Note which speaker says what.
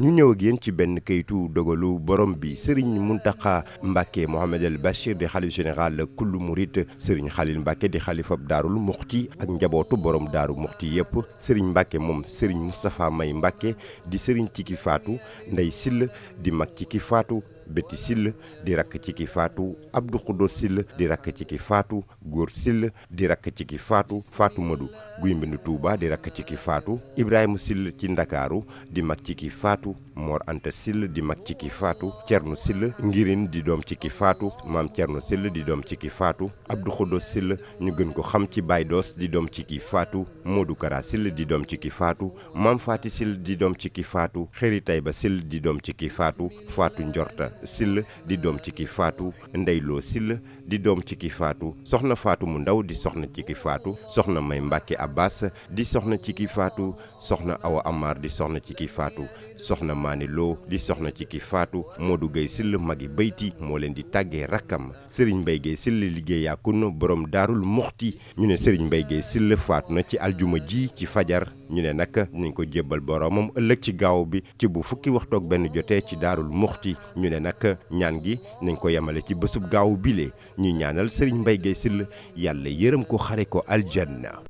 Speaker 1: ñu ñëw ak yéen ci benn kayitu dogalu borom bi Serigne Mountakha Mbacké Mouhamadul Bachir di xalif général kullu murit Serigne Khalil Mbacké di xalifab Daarul Muxti ak njabootu borom Daaru Muxti yëpp Serigne Mbacké moom Serigne Moustapha May Mbacké di Serigne ci ki faatu Ndey Sill di mag ci ki faatu Béti Sill di rakk ci ki faatu Abdou Khoudos Sill di rakk ci ki faatu Góor Sill di rakk ci ki faatu Fatou Madou Guy Mbind Touba di rakk ci ki faatu Ibrahima Sill ci Ndakaaru di mag ci ki faatu Mor Anta Sill di mag ci ki faatu Thierno Sill Ngirin di doom ci ki faatu Maam Thierno Sill di doom ci ki faatu Abdou Khoudos Sill ñu gën ko xam ci Baye Doos di doom ci ki faatu Modou Kara Sill di doom ci ki faatu Maam Faati Sill di doom ci ki faatu Xëri Tayba Sill di doom ci ki faatu Faatu Njorta Sill di doom ci ki faatu Ndeyloo Sill di doom ci ki faatu soxna Faatu mu ndaw di soxna ci ki faatu soxna May Mbacké Abbas di soxna ci ki faatu soxna Awa Amar di soxna ci ki faatu soxna Maane Lo di soxna ci ki faatu Modou Gueye Sill magi bayti moo leen di tàggee rakkam Serigne Mbaye Gueye Sill liggéeyaakun borom Daarul Muxti ñu ne Serigne Mbaye Gueye Sill faatu na ci aljuma ji ci fajar ñu ne nag nañ ko jébbal boromam ëllëg ci gaaw bi ci bu fukki waxtu ak benn jotee ci Daarul Muxti ñu ne nag ñaan gi nañ ko yemale ci bésub gaaw bile ñu ñaanal Serigne Mbaye Gueye Sill yàlla yërëm ko xare ko aljanna